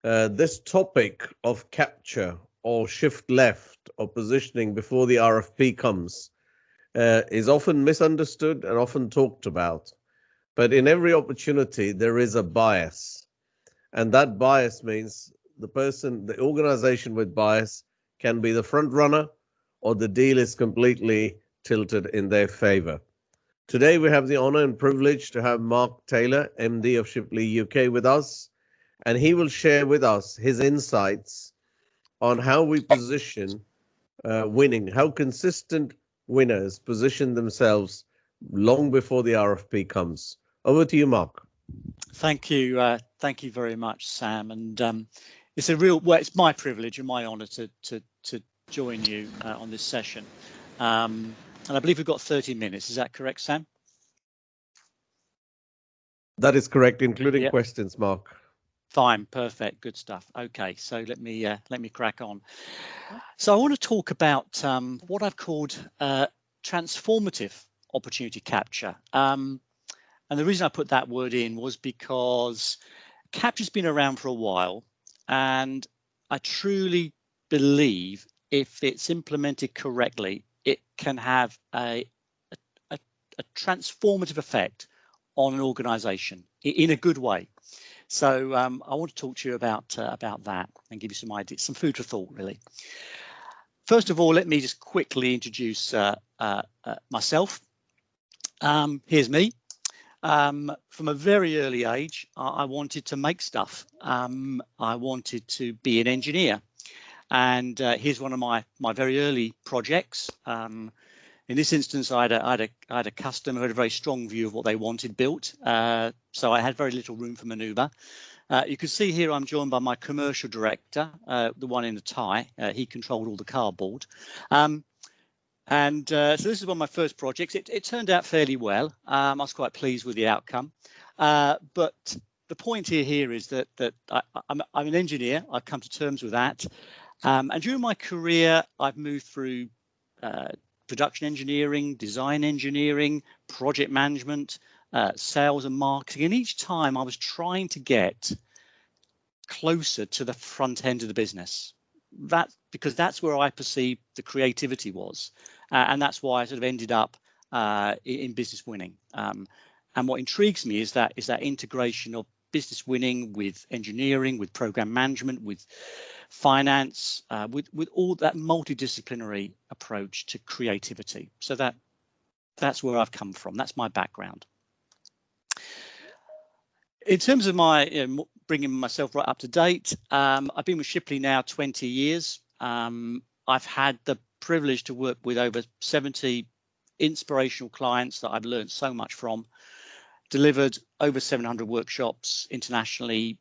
This topic of capture or shift left or positioning before the RFP comes is often misunderstood and often talked about. But in every opportunity, there is a bias. And that bias means the organization with bias can be the front runner or the deal is completely tilted in their favor. Today, we have the honor and privilege to have Mark Taylor, MD of Shipley UK, with us, and he will share with us his insights on how we position winning, how consistent winners position themselves long before the RFP comes. Over to you, Mark. Thank you very much, Sam. And it's my privilege and my honour to join you on this session. And I believe we've got 30 minutes. Is that correct, Sam? That is correct, including questions, Mark. Fine, perfect, good stuff. Okay, so let me crack on. So I want to talk about what I've called transformative opportunity capture. And the reason I put that word in was because capture's been around for a while, and I truly believe if it's implemented correctly, it can have a transformative effect on an organization in a good way. So I want to talk to you about that and give you some ideas, some food for thought, really. First of all, let me just quickly introduce myself. Here's me. From a very early age, I wanted to make stuff. I wanted to be an engineer. And here's one of my very early projects. In this instance, I had a customer who had a very strong view of what they wanted built. So I had very little room for manoeuvre. You can see here I'm joined by my commercial director, the one in the tie. He controlled all the cardboard. So this is one of my first projects. It turned out fairly well. I was quite pleased with the outcome. But the point here is that I'm an engineer. I've come to terms with that. And during my career, I've moved through production engineering, design engineering, project management, sales and marketing. And each time I was trying to get closer to the front end of the business. Because that's where I perceived the creativity was. And that's why I sort of ended up in business winning. And what intrigues me is that integration of business winning with engineering, with program management, with finance, with all that multidisciplinary approach to creativity. So that's where I've come from. That's my background. In terms of my bringing myself right up to date, I've been with Shipley now 20 years. I've had the privilege to work with over 70 inspirational clients that I've learned so much from, delivered over 700 workshops internationally,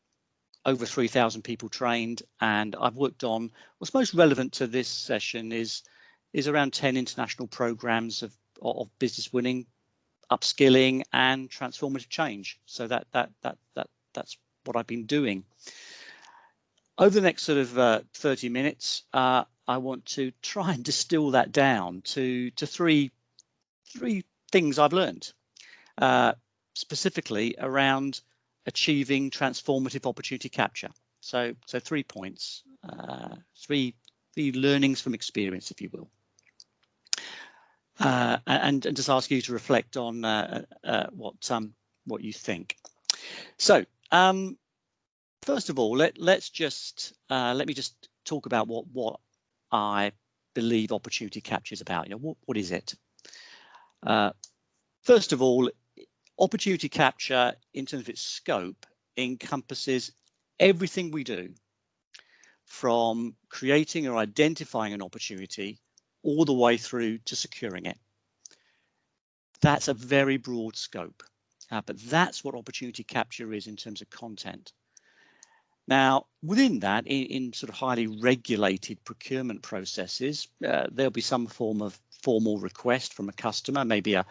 over 3,000 people trained, and I've worked on what's most relevant to this session is around 10 international programs of business winning, upskilling, and transformative change. So that's what I've been doing. Over the next sort of 30 minutes, I want to try and distill that down to three things I've learned, specifically around achieving transformative opportunity capture. So 3 points, three learnings from experience, if you will. And just ask you to reflect on what you think. So first of all, let me just talk about what I believe opportunity capture is about. What is it? First of all, opportunity capture in terms of its scope encompasses everything we do, from creating or identifying an opportunity all the way through to securing it. That's a very broad scope, but that's what opportunity capture is in terms of content. Now, within that, in sort of highly regulated procurement processes, there'll be some form of formal request from a customer, maybe a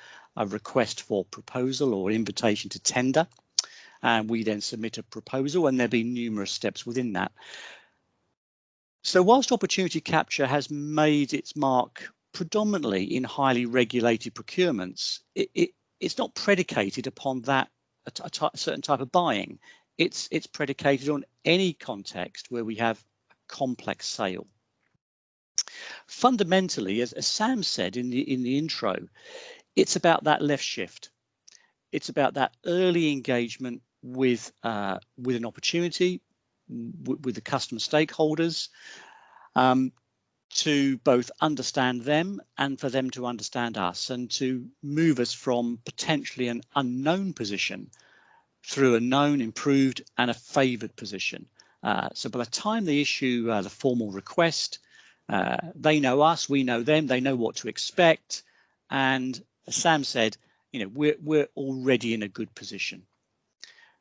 request for proposal or invitation to tender, and we then submit a proposal, and there'll be numerous steps within that. So whilst opportunity capture has made its mark predominantly in highly regulated procurements, it's not predicated upon that a certain type of buying. it's predicated on any context where we have a complex sale. Fundamentally, as Sam said in the intro, it's about that left shift. It's about that early engagement with an opportunity, with the customer stakeholders, to both understand them and for them to understand us, and to move us from potentially an unknown position through a known, improved and a favoured position. So by the time they issue the formal request, they know us, we know them, they know what to expect, and as Sam said, we're already in a good position.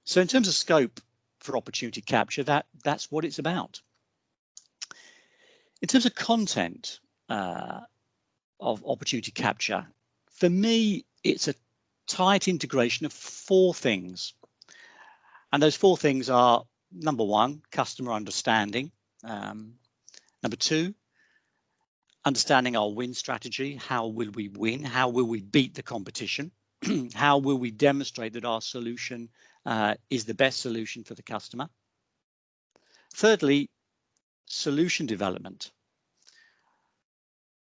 So in terms of scope for opportunity capture, that's what it's about. In terms of content of opportunity capture, for me, it's a tight integration of 4 things. And those 4 things are, number 1, customer understanding. Number 2, understanding our win strategy. How will we win? How will we beat the competition? How will we demonstrate that our solution is the best solution for the customer? Thirdly, solution development.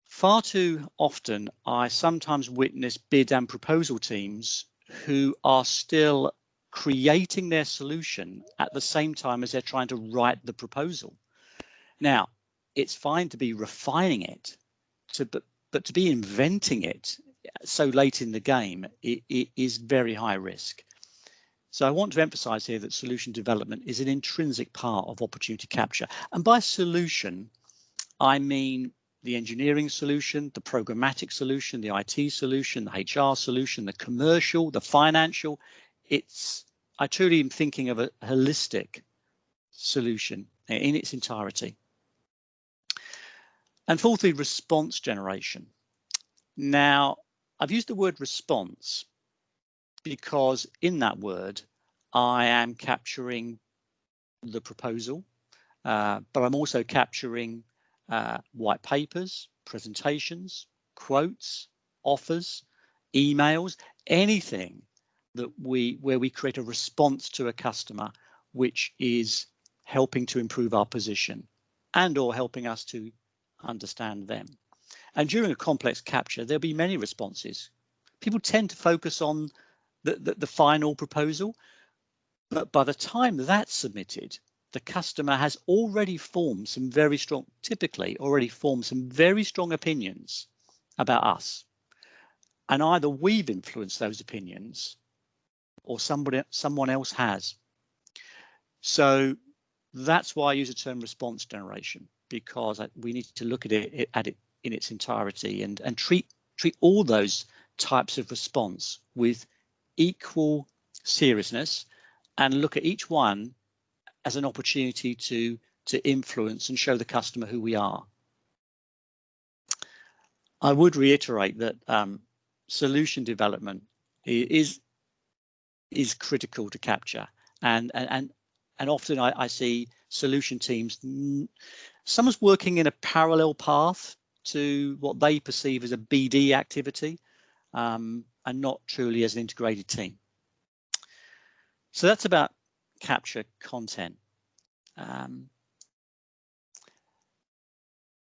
Far too often, I sometimes witness bid and proposal teams who are still creating their solution at the same time as they're trying to write the proposal. Now, it's fine to be refining it, but to be inventing it so late in the game, it is very high risk. So I want to emphasize here that solution development is an intrinsic part of opportunity capture. And by solution, I mean the engineering solution, the programmatic solution, the IT solution, the HR solution, the commercial, the financial. I truly am thinking of a holistic solution in its entirety. And fourthly, response generation. Now, I've used the word response because in that word, I am capturing the proposal, but I'm also capturing white papers, presentations, quotes, offers, emails, anything that where we create a response to a customer, which is helping to improve our position and or helping us to understand them. And during a complex capture, there'll be many responses. People tend to focus on the final proposal, but by the time that's submitted, the customer has already formed some very strong, typically already formed some very strong opinions about us. And either we've influenced those opinions or someone else has. So that's why I use the term response generation, because we need to look at it in its entirety and treat all those types of response with equal seriousness and look at each one as an opportunity to influence and show the customer who we are. I would reiterate that solution development is critical to capture, and often I see solution teams, someone's working in a parallel path to what they perceive as a BD activity, and not truly as an integrated team. So that's about capture content.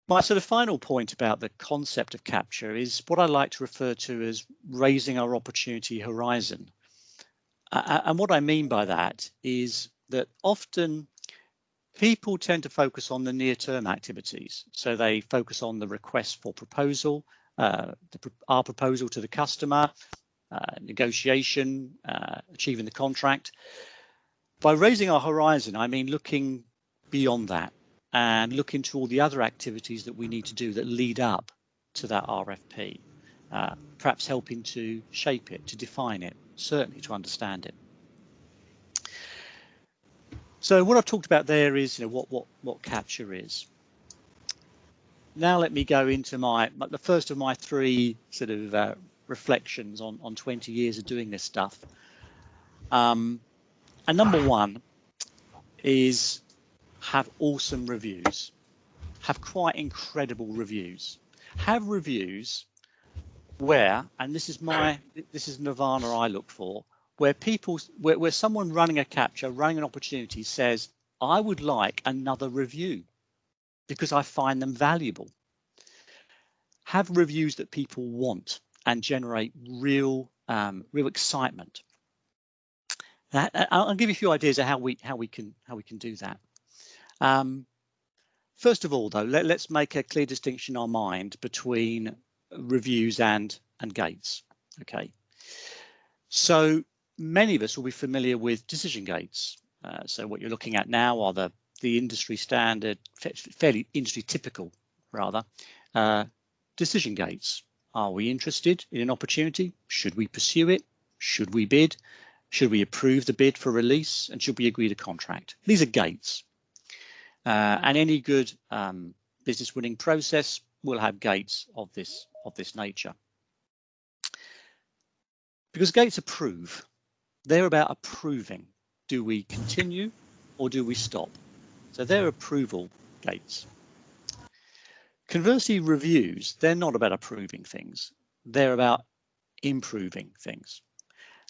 My sort of final point about the concept of capture is what I like to refer to as raising our opportunity horizon. And what I mean by that is that often people tend to focus on the near-term activities. So they focus on the request for proposal, our proposal to the customer, negotiation, achieving the contract. By raising our horizon, I mean looking beyond that and look into all the other activities that we need to do that lead up to that RFP, perhaps helping to shape it, to define it, certainly to understand it. So what I've talked about there is, what capture is. Now let me go into the first of my 3 sort of reflections on 20 years of doing this stuff. And number 1 is have awesome reviews, have quite incredible reviews, have reviews where, and this is nirvana I look for, where where someone running a capture, running an opportunity says, I would like another review because I find them valuable. Have reviews that people want and generate real excitement. I'll give you a few ideas of how we can do that. First of all, though, let's make a clear distinction in our mind between reviews and gates. Okay. So many of us will be familiar with decision gates. So what you're looking at now are the industry standard, fairly industry typical, rather, decision gates. Are we interested in an opportunity? Should we pursue it? Should we bid? Should we approve the bid for release? And should we agree to contract? These are gates. And any good business winning process will have gates of this nature. Because gates approve. They're about approving. Do we continue or do we stop? So they're approval gates. Conversely, reviews, they're not about approving things. They're about improving things.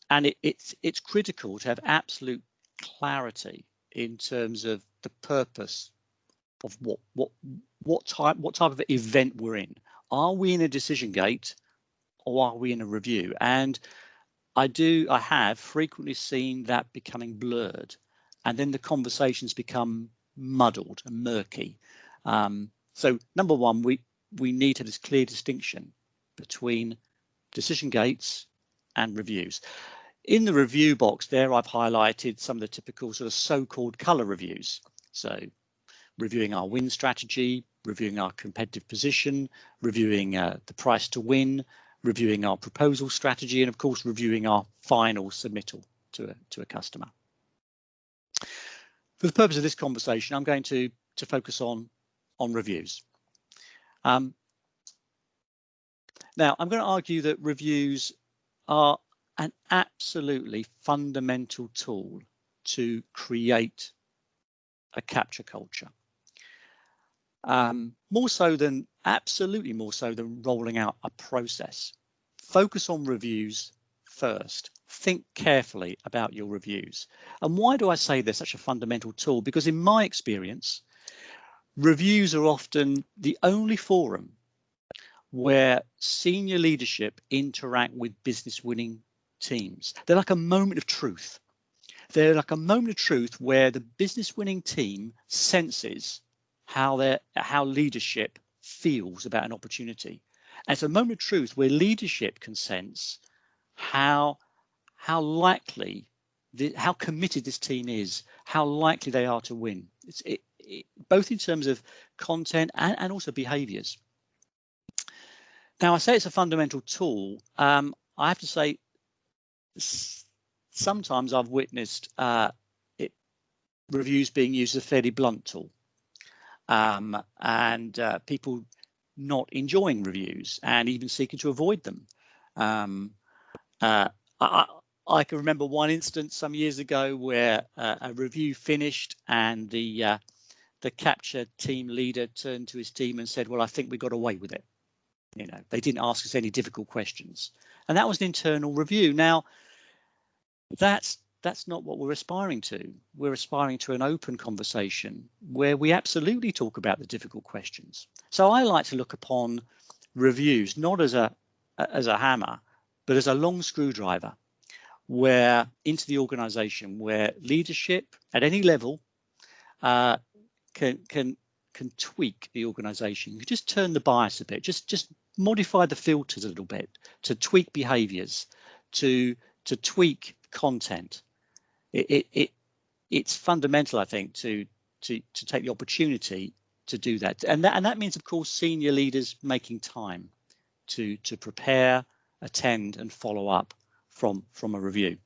And it's critical to have absolute clarity in terms of the purpose of what type of event we're in. Are we in a decision gate or are we in a review? And I have frequently seen that becoming blurred, and then the conversations become muddled and murky. So number one, we need to have this clear distinction between decision gates and reviews. In the review box there, I've highlighted some of the typical sort of so-called color reviews. So reviewing our win strategy, reviewing our competitive position, reviewing the price to win, reviewing our proposal strategy, and of course reviewing our final submittal to a customer. For the purpose of this conversation, I'm going to focus on reviews. Now I'm going to argue that reviews are an absolutely fundamental tool to create a capture culture. Absolutely more so than rolling out a process. Focus on reviews first. Think carefully about your reviews. And why do I say they're such a fundamental tool? Because in my experience, reviews are often the only forum where senior leadership interact with business winning teams. They're like a moment of truth. They're like a moment of truth where the business winning team senses how leadership feels about an opportunity. And it's a moment of truth where leadership can sense how likely, how committed this team is, how likely they are to win. Both in terms of content and also behaviours. Now, I say it's a fundamental tool. I have to say, sometimes I've witnessed reviews being used as a fairly blunt tool. And people not enjoying reviews and even seeking to avoid them. I can remember one instance some years ago where a review finished and the capture team leader turned to his team and said, well, I think we got away with it. You know, they didn't ask us any difficult questions. And that was an internal review. Now, that's not what we're aspiring to. We're aspiring to an open conversation where we absolutely talk about the difficult questions. So I like to look upon reviews not as a hammer, but as a long screwdriver where into the organization where leadership at any level can tweak the organization. You just turn the bias a bit, just modify the filters a little bit to tweak behaviors, to tweak content. It's fundamental, I think, to take the opportunity to do that, and that means, of course, senior leaders making time to prepare, attend, and follow up from a review.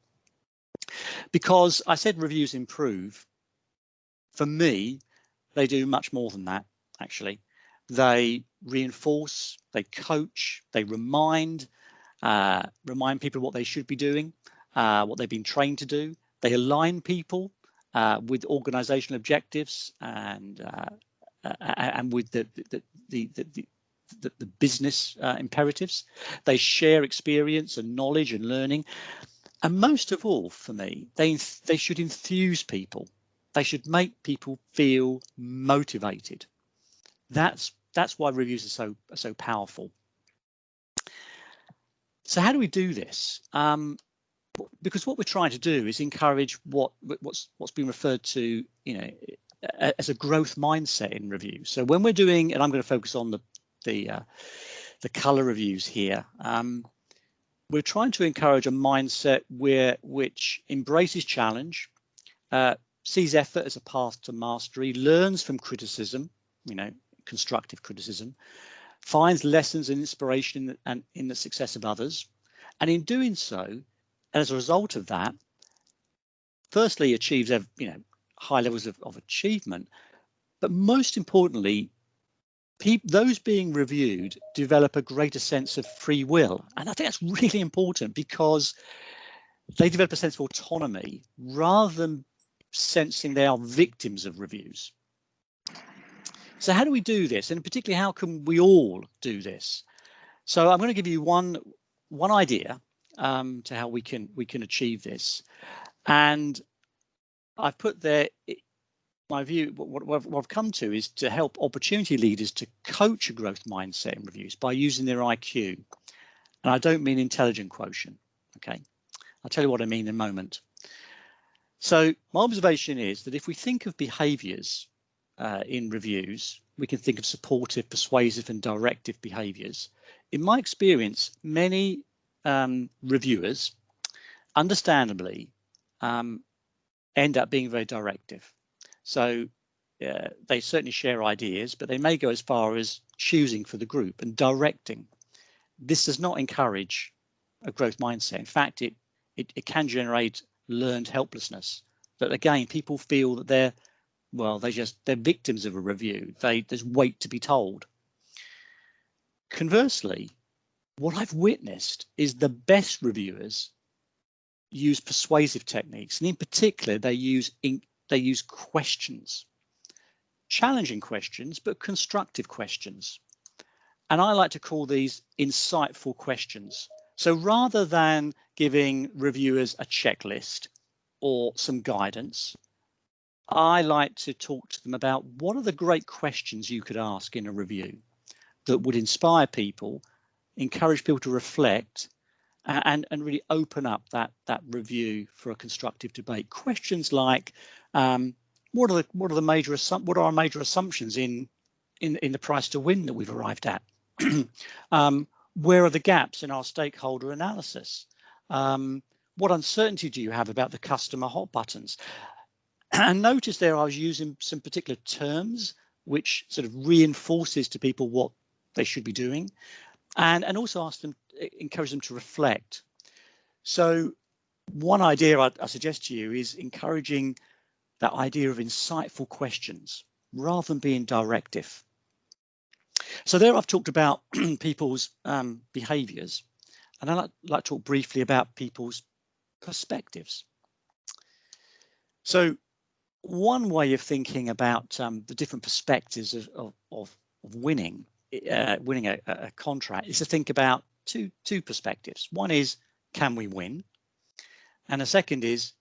Because I said reviews improve. For me, they do much more than that. Actually, they reinforce, they coach, they remind people what they should be doing, what they've been trained to do. They align people with organizational objectives and with the business imperatives. They share experience and knowledge and learning. And most of all, for me, they should enthuse people. They should make people feel motivated. That's why reviews are so powerful. So how do we do this? Because what we're trying to do is encourage what's been referred to, as a growth mindset in reviews. So when we're doing, and I'm going to focus on the colour reviews here, we're trying to encourage a mindset which embraces challenge, sees effort as a path to mastery, learns from criticism, constructive criticism, finds lessons and inspiration in the success of others, and in doing so, as a result of that, firstly achieves high levels of achievement, but most importantly, those being reviewed develop a greater sense of free will. And I think that's really important because they develop a sense of autonomy rather than sensing they are victims of reviews. So how do we do this? And particularly, how can we all do this? So I'm going to give you one idea to how we can achieve this. And I've put there my view, what I've come to is to help opportunity leaders to coach a growth mindset in reviews by using their IQ. And I don't mean intelligent quotient. Okay, I'll tell you what I mean in a moment. So my observation is that if we think of behaviours in reviews, we can think of supportive, persuasive and directive behaviours. In my experience, many reviewers, understandably, end up being very directive. So they certainly share ideas, but they may go as far as choosing for the group and directing. This does not encourage a growth mindset. In fact, it can generate learned helplessness. But again, people feel that they're victims of a review. There's wait to be told. Conversely, what I've witnessed is the best reviewers use persuasive techniques, and in particular, they use questions, challenging questions, but constructive questions. And I like to call these insightful questions. So rather than giving reviewers a checklist or some guidance, I like to talk to them about what are the great questions you could ask in a review that would inspire people, encourage people to reflect, and really open up that review for a constructive debate. Questions like, what are our major assumptions in the price to win that we've arrived at? Where are the gaps in our stakeholder analysis? What uncertainty do you have about the customer hot buttons? And notice there I was using some particular terms which sort of reinforces to people what they should be doing, and also encourage them to reflect. So one idea I suggest to you is encouraging that idea of insightful questions rather than being directive. So there I've talked about people's behaviours, and I'd like to talk briefly about people's perspectives. So one way of thinking about the different perspectives of winning a contract is to think about two perspectives. One is, can we win? And the second is,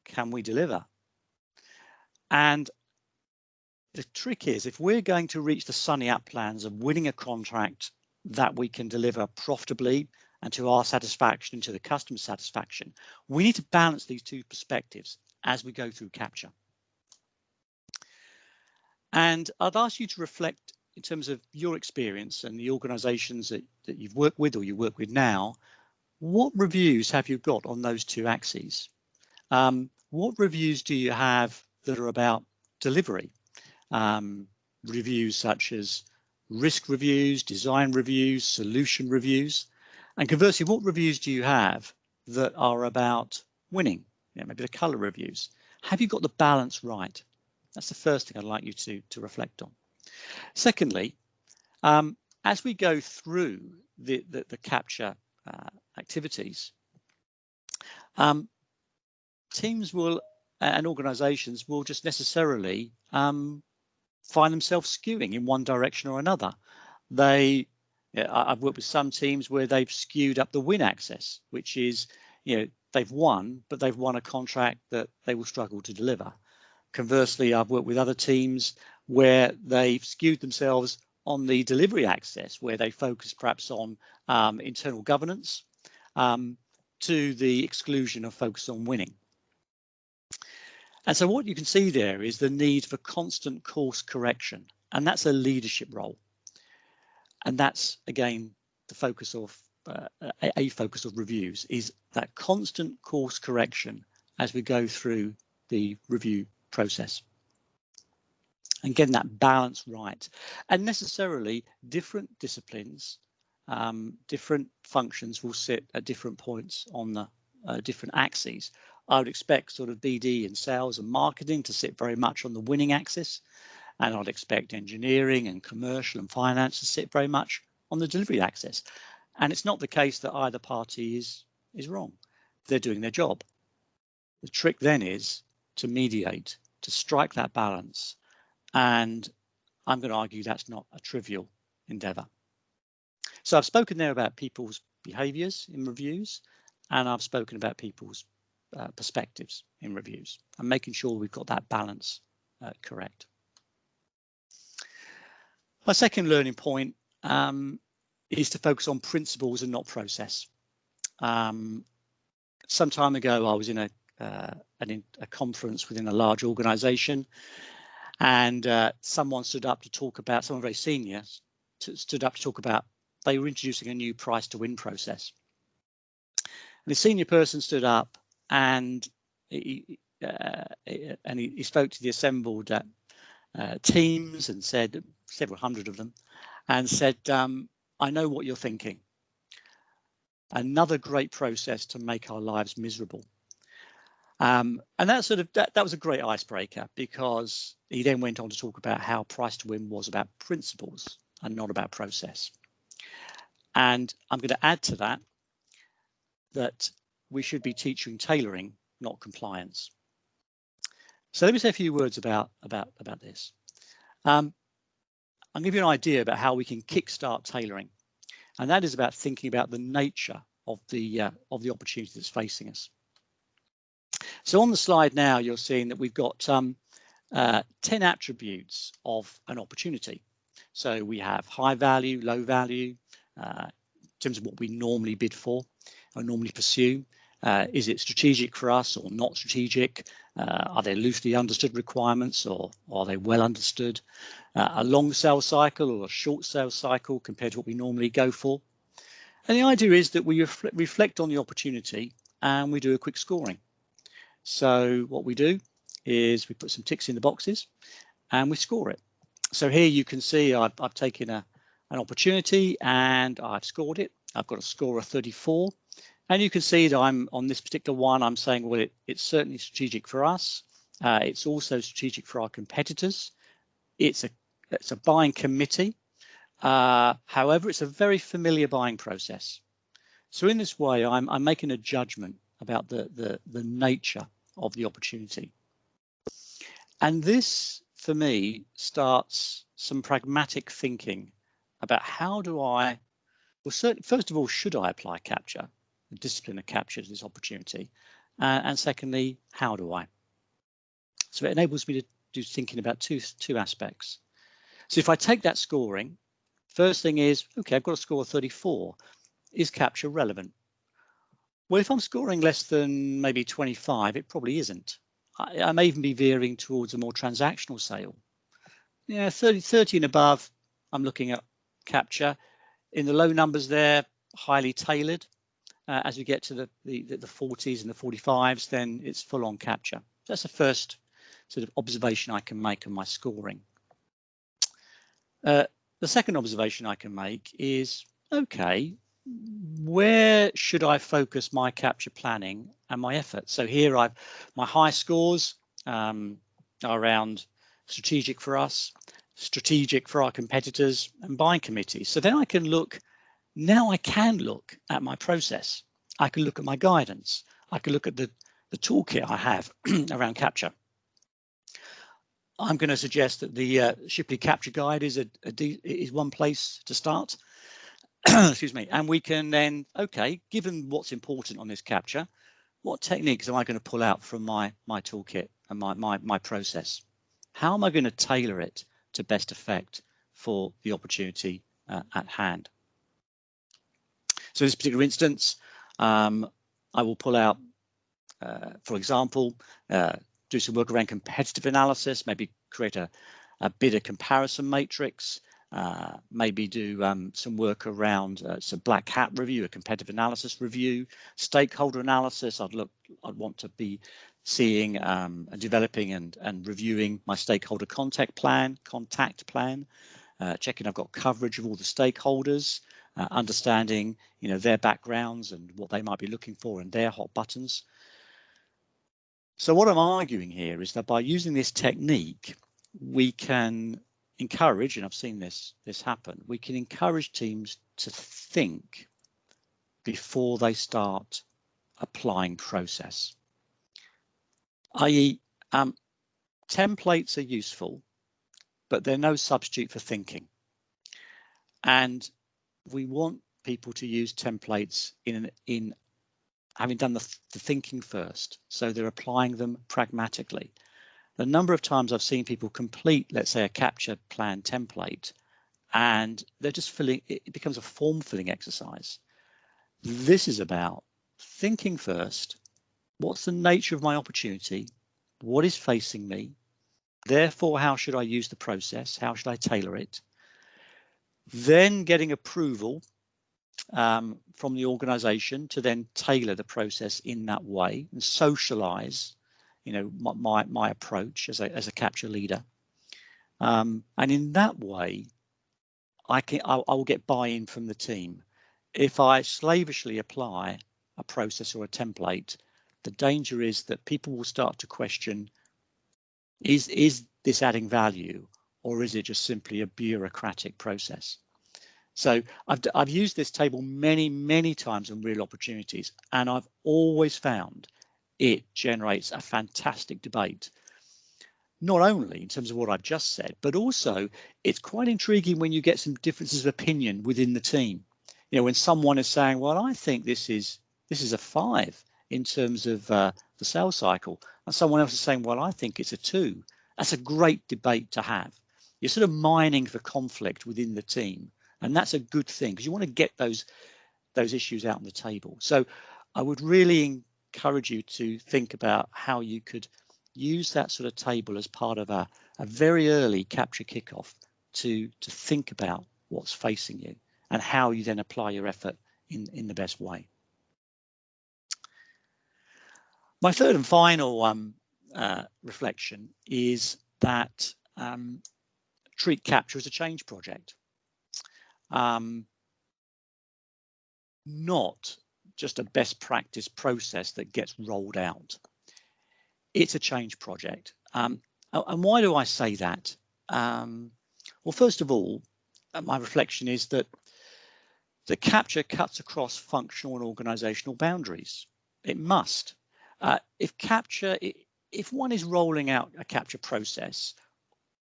can we deliver? And the trick is, if we're going to reach the sunny uplands of winning a contract that we can deliver profitably and to our satisfaction and to the customer's satisfaction, we need to balance these two perspectives as we go through capture. And I'd ask you to reflect in terms of your experience and the organisations that you've worked with or you work with now. What reviews have you got on those two axes? What reviews do you have that are about delivery? Reviews such as risk reviews, design reviews, solution reviews. And conversely, what reviews do you have that are about winning? Maybe the colour reviews. Have you got the balance right? That's the first thing I'd like you to reflect on. Secondly, as we go through the capture activities, teams will and organisations will just necessarily find themselves skewing in one direction or another. I've worked with some teams where they've skewed up the win axis, which is they've won, but they've won a contract that they will struggle to deliver. Conversely, I've worked with other teams where they've skewed themselves on the delivery axis, where they focus perhaps on internal governance to the exclusion of focus on winning. And so what you can see there is the need for constant course correction, and that's a leadership role. And that's, again, the focus of a focus of reviews, is that constant course correction as we go through the review process. And getting that balance right. And necessarily different disciplines, different functions will sit at different points on the different axes. I would expect sort of BD and sales and marketing to sit very much on the winning axis. And I'd expect engineering and commercial and finance to sit very much on the delivery axis. And it's not the case that either party is wrong. They're doing their job. The trick then is to mediate, to strike that balance. And I'm going to argue that's not a trivial endeavour. So I've spoken there about people's behaviours in reviews, and I've spoken about people's perspectives in reviews, and making sure we've got that balance correct. My second learning point is to focus on principles and not process. Some time ago, I was in a conference within a large organisation, and someone stood up to talk about, someone very senior stood up to talk about, they were introducing a new price to win process. And the senior person stood up and he spoke to the assembled teams and said, several hundred of them, and said, I know what you're thinking. Another great process to make our lives miserable. And that was a great icebreaker, because he then went on to talk about how price to win was about principles and not about process. And I'm going to add to that we should be teaching tailoring, not compliance. So let me say a few words about this. I'll give you an idea about how we can kickstart tailoring, and that is about thinking about the nature of the opportunity that's facing us. So on the slide now, you're seeing that we've got 10 attributes of an opportunity. So we have high value, low value, in terms of what we normally bid for or normally pursue. Is it strategic for us or not strategic? Are there loosely understood requirements, or are they well understood? A long sales cycle or a short sales cycle compared to what we normally go for. And the idea is that we reflect on the opportunity and we do a quick scoring. So what we do is we put some ticks in the boxes and we score it. So here you can see I've taken an opportunity and I've scored it. I've got a score of 34. And you can see that I'm on this particular one, I'm saying, well, it's certainly strategic for us. It's also strategic for our competitors. It's a buying committee. However, it's a very familiar buying process. So in this way, I'm making a judgment about the nature of the opportunity. And this, for me, starts some pragmatic thinking about how do I, well, certainly, first of all, should I apply capture, the discipline of capture to this opportunity? And secondly, how do I? So it enables me to do thinking about two aspects. So if I take that scoring, first thing is, okay, I've got a score of 34. Is capture relevant? Well, if I'm scoring less than maybe 25, it probably isn't. I may even be veering towards a more transactional sale. Yeah, 30 and above, I'm looking at capture. In the low numbers there, highly tailored. As we get to the 40s and the 45s, then it's full on capture. That's the first sort of observation I can make on my scoring. The second observation I can make is, okay, where should I focus my capture planning and my effort? So here my high scores are around strategic for us, strategic for our competitors, and buying committees. So then I can look at my process. I can look at my guidance. I can look at the toolkit I have around capture. I'm going to suggest that the Shipley Capture Guide is one place to start. Excuse me. And we can then, okay, given what's important on this capture, what techniques am I going to pull out from my toolkit and my process? How am I going to tailor it to best effect for the opportunity at hand? So in this particular instance, I will pull out, for example, do some work around competitive analysis, maybe create a bidder comparison matrix, maybe do some work around some black hat review, a competitive analysis review, stakeholder analysis. I'd want to be seeing and developing and reviewing my stakeholder contact plan, checking I've got coverage of all the stakeholders, understanding their backgrounds and what they might be looking for and their hot buttons. So what I'm arguing here is that by using this technique, we can encourage, and I've seen this happen, we can encourage teams to think before they start applying process. i.e., templates are useful, but they're no substitute for thinking. And we want people to use templates in having done the thinking first, so they're applying them pragmatically. The number of times I've seen people complete, let's say, a capture plan template, and they're just filling, it becomes a form filling exercise. This is about thinking first. What's the nature of my opportunity? What is facing me? Therefore, how should I use the process? How should I tailor it? Then getting approval from the organization to then tailor the process in that way and socialize, my approach as a capture leader. And in that way, I will get buy-in from the team. If I slavishly apply a process or a template, the danger is that people will start to question, is this adding value, or is it just simply a bureaucratic process? So I've used this table many times on real opportunities, and I've always found it generates a fantastic debate, not only in terms of what I've just said, but also it's quite intriguing when you get some differences of opinion within the team. When someone is saying, well, I think this is a 5 in terms of the sales cycle, and someone else is saying, well, I think it's a 2. That's a great debate to have. You're sort of mining for conflict within the team. And that's a good thing, because you want to get those issues out on the table. So I would really encourage you to think about how you could use that sort of table as part of a very early capture kickoff to think about what's facing you and how you then apply your effort in the best way. My third and final reflection is that treat capture as a change project. Not just a best practice process that gets rolled out. It's a change project. And why do I say that? Well, first of all, my reflection is that the capture cuts across functional and organizational boundaries. It must. If one is rolling out a capture process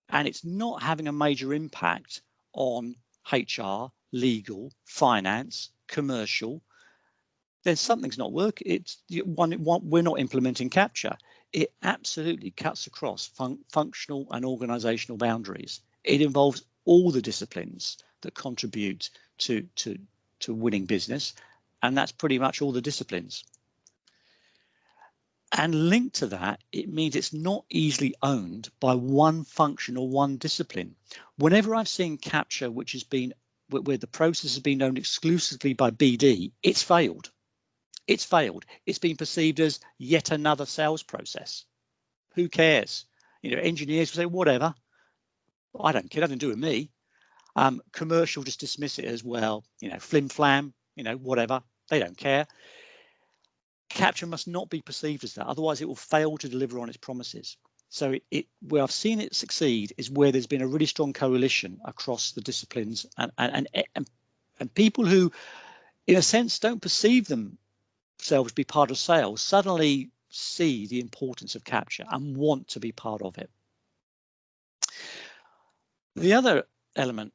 and it's not having a major impact on HR, legal, finance, commercial, then something's not working. We're not implementing capture. It absolutely cuts across functional and organizational boundaries. It involves all the disciplines that contribute to winning business, and that's pretty much all the disciplines. And linked to that, it means it's not easily owned by one function or one discipline. Whenever I've seen capture which has been where the process has been owned exclusively by BD, it's failed. It's failed. It's been perceived as yet another sales process. Who cares? Engineers will say, whatever. I don't care, nothing to do with me. Commercial just dismiss it as, well, flim flam, whatever. They don't care. Capture must not be perceived as that, otherwise it will fail to deliver on its promises. So where I've seen it succeed is where there's been a really strong coalition across the disciplines and people who, in a sense, don't perceive themselves to be part of sales suddenly see the importance of capture and want to be part of it. The other element,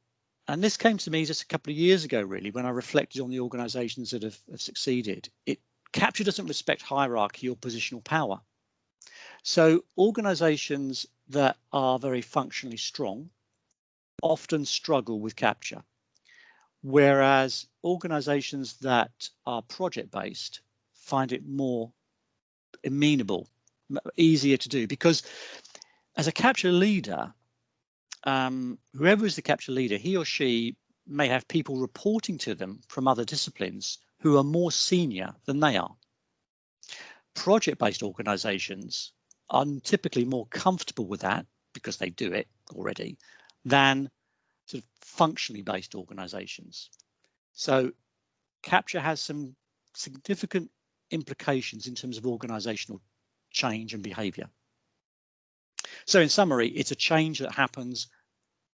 and this came to me just a couple of years ago, really, when I reflected on the organizations that have succeeded, it capture doesn't respect hierarchy or positional power. So organizations that are very functionally strong often struggle with capture, whereas organizations that are project-based find it more amenable, easier to do, because as a capture leader, whoever is the capture leader, he or she may have people reporting to them from other disciplines who are more senior than they are. Project-based organizations are typically more comfortable with that because they do it already than sort of functionally based organizations. So capture has some significant implications in terms of organizational change and behavior. So in summary, it's a change that happens,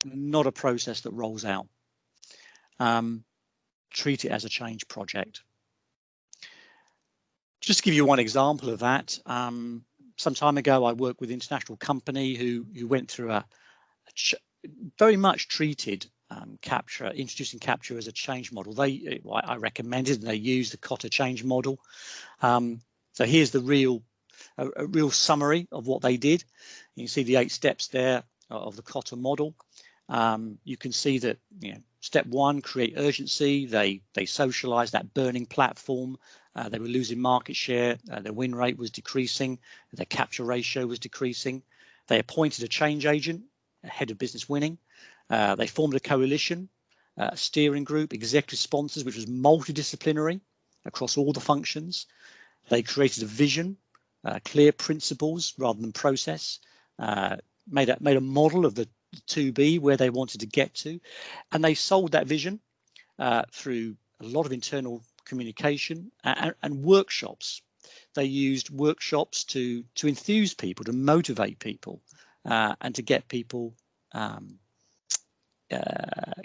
not a process that rolls out. Treat it as a change project. Just to give you one example of that, some time ago I worked with an international company who went through very much treated introducing capture as a change model. I recommended, and they used the Kotter change model. So here's the a real summary of what they did. You can see the 8 steps there of the Kotter model. You can see that, step 1, create urgency. They socialized that burning platform. They were losing market share. Their win rate was decreasing. Their capture ratio was decreasing. They appointed a change agent, a head of business winning. They formed a coalition, a steering group, executive sponsors, which was multidisciplinary across all the functions. They created a vision, clear principles rather than process, made a model of the 2B where they wanted to get to, and they sold that vision through a lot of internal communication and workshops. They used workshops to enthuse people, to motivate people, and to get people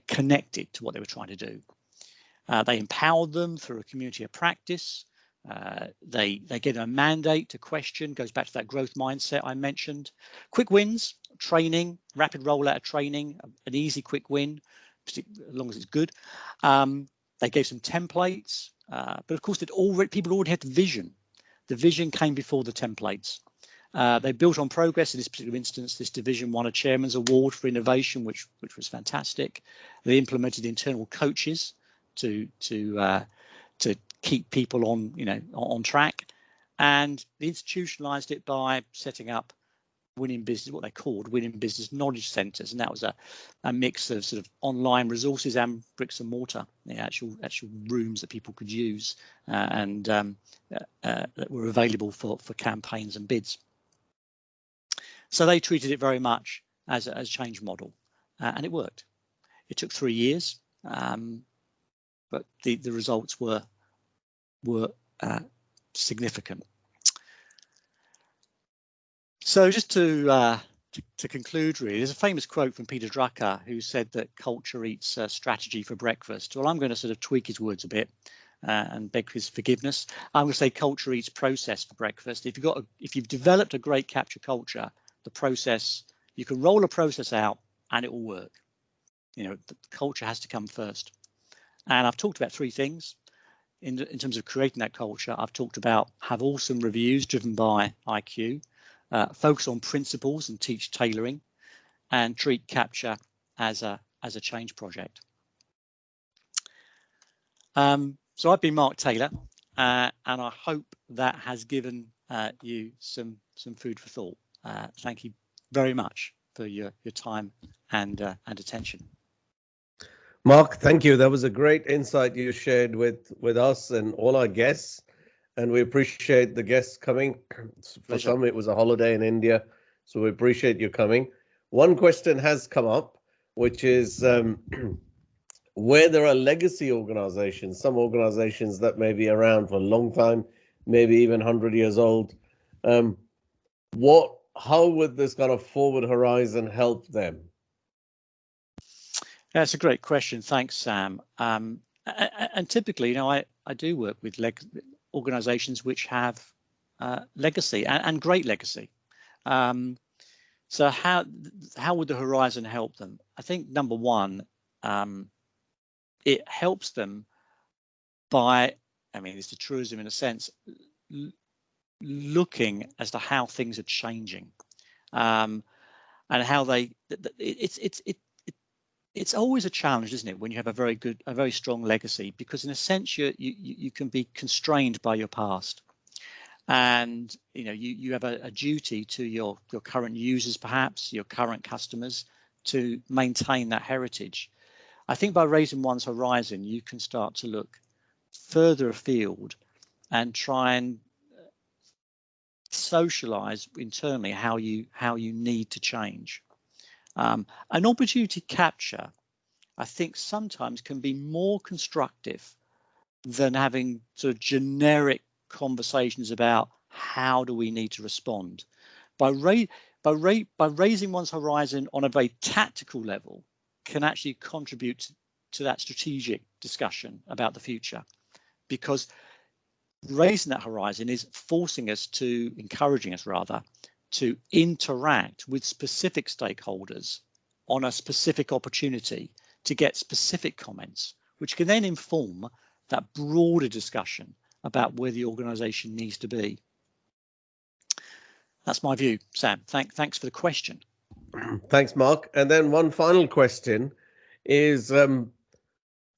connected to what they were trying to do. They empowered them through a community of practice. They gave them a mandate to question, goes back to that growth mindset I mentioned. Quick wins, training, rapid rollout of training, an easy quick win, as long as it's good. They gave some templates, but of course people already had the vision. The vision came before the templates. They built on progress. In this particular instance, this division won a chairman's award for innovation, which was fantastic. They implemented internal coaches to keep people on track, and they institutionalized it by setting up winning business, what they called winning business knowledge centers, and that was a mix of sort of online resources and bricks and mortar, actual rooms that people could use and that were available for campaigns and bids. So they treated it very much as a change model, and it worked. It took 3 years, but the results were significant. So just to conclude, really, there's a famous quote from Peter Drucker who said that culture eats strategy for breakfast. Well, I'm going to sort of tweak his words a bit and beg his forgiveness. I'm going to say culture eats process for breakfast. If you've developed a great capture culture, the process, you can roll a process out and it will work. The culture has to come first. And I've talked about 3 things in terms of creating that culture. I've talked about have awesome reviews driven by IQ, focus on principles and teach tailoring, and treat capture as a change project. So I've been Mark Taylor, and I hope that has given you some food for thought. Thank you very much for your time and attention. Mark, thank you. That was a great insight you shared with us and all our guests, and we appreciate the guests coming. For some, it was a holiday in India, so we appreciate you coming. One question has come up, which is where there are legacy organizations, some organizations that may be around for a long time, maybe even 100 years old, how would this kind of forward horizon help them? That's a great question. Thanks, Sam. And typically, I do work with organizations which have legacy and great legacy. So how would the horizon help them? I think number one, it helps them by I mean, it's the truism in a sense, looking as to how things are changing, and how they. It's always a challenge, isn't it, when you have a very strong legacy, because in a sense you can be constrained by your past, and you have a duty to your current users, perhaps your current customers, to maintain that heritage. I think by raising one's horizon, you can start to look further afield and try and socialize internally how you need to change. An opportunity capture, I think, sometimes can be more constructive than having sort of generic conversations about how do we need to respond. By raising one's horizon on a very tactical level can actually contribute to that strategic discussion about the future, because raising that horizon is encouraging us rather, to interact with specific stakeholders on a specific opportunity to get specific comments, which can then inform that broader discussion about where the organisation needs to be. That's my view, Sam. Thanks for the question. Thanks, Mark. And then one final question is,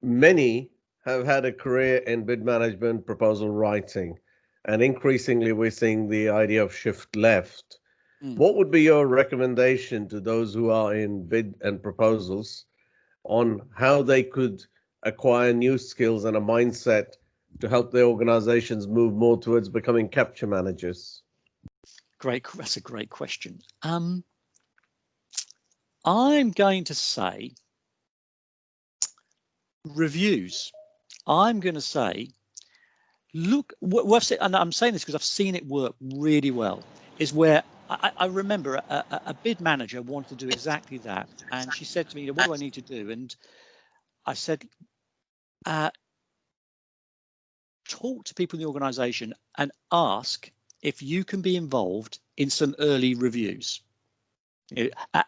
many have had a career in bid management, proposal writing, and increasingly we're seeing the idea of shift left. What would be your recommendation to those who are in bid and proposals on how they could acquire new skills and a mindset to help their organizations move more towards becoming capture managers? That's a great question. I'm going to say reviews. I'm going to say, look, and I'm saying this because I've seen it work really well, is where I remember a bid manager wanted to do exactly that. And she said to me, what do I need to do? And I said, talk to people in the organization and ask if you can be involved in some early reviews,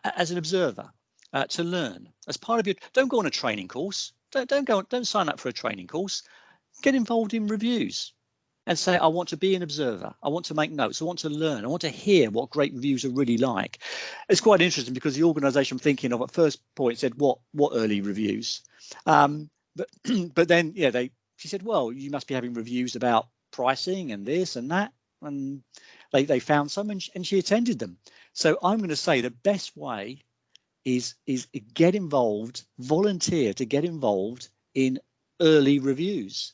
as an observer, to learn as part of your. Don't go on a training course. Don't sign up for a training course. Get involved in reviews and say, I want to be an observer. I want to make notes. I want to learn. I want to hear what great reviews are really like. It's quite interesting because the organisation I'm thinking of at first point said, what early reviews? But then, she said, well, you must be having reviews about pricing and this and that. And they found some and she attended them. So I'm going to say the best way is get involved, volunteer to get involved in early reviews,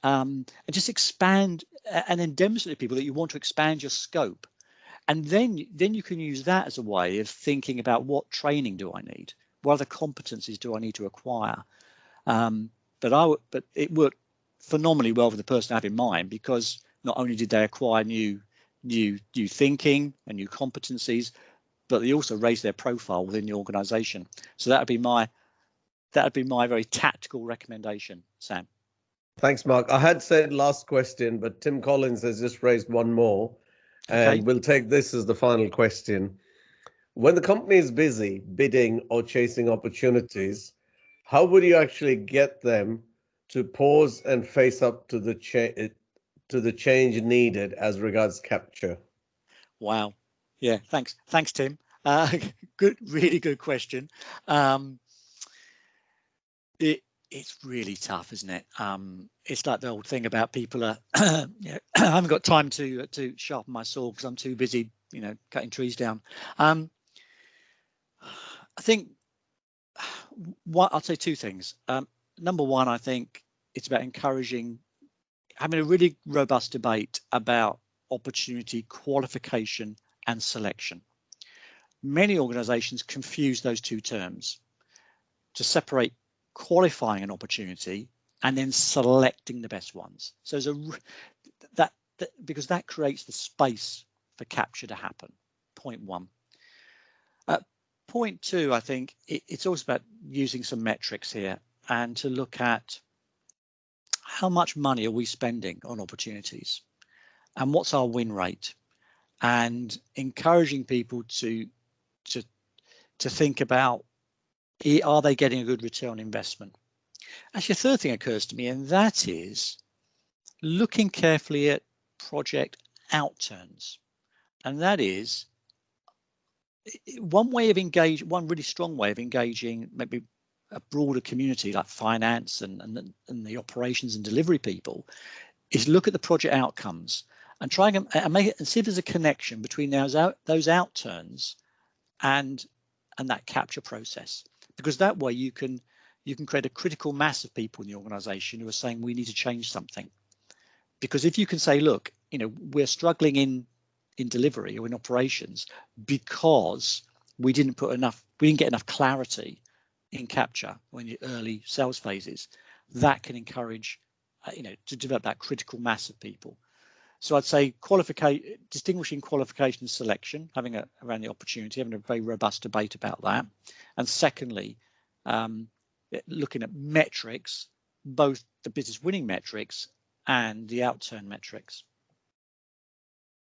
and just expand and then demonstrate to people that you want to expand your scope. And then you can use that as a way of thinking about what training do I need? What other competencies do I need to acquire? But it worked phenomenally well for the person I have in mind, because not only did they acquire new thinking and new competencies, but they also raised their profile within the organisation. So that would be my very tactical recommendation, Sam. Thanks, Mark. I had said last question, but Tim Collins has just raised one more, and we'll take this as the final question. When the company is busy bidding or chasing opportunities, how would you actually get them to pause and face up to the change needed as regards capture? Wow. Yeah, thanks, Tim. Really good question. It's really tough, isn't it? It's like the old thing about people are, I haven't got time to sharpen my saw because I'm too busy, cutting trees down. I think I'll say two things. Number one, I think it's about having a really robust debate about opportunity qualification and selection. Many organizations confuse those two terms to separate qualifying an opportunity and then selecting the best ones. So because that creates the space for capture to happen. Point one. Point two, I think it's also about using some metrics here and to look at how much money are we spending on opportunities and what's our win rate, and encouraging people to think about, are they getting a good return on investment? Actually, a third thing occurs to me, and that is looking carefully at project outturns. And that is one way of one really strong way of engaging maybe a broader community like finance and the operations and delivery people is look at the project outcomes and try and make it and see if there's a connection between those outturns and that capture process, because that way you can create a critical mass of people in the organization who are saying we need to change something. Because if you can say, look, we're struggling in delivery or in operations because we didn't get enough clarity in capture or in the early sales phases, that can encourage to develop that critical mass of people. So I'd say distinguishing qualification and selection, around the opportunity, having a very robust debate about that. And secondly, looking at metrics, both the business winning metrics and the outturn metrics.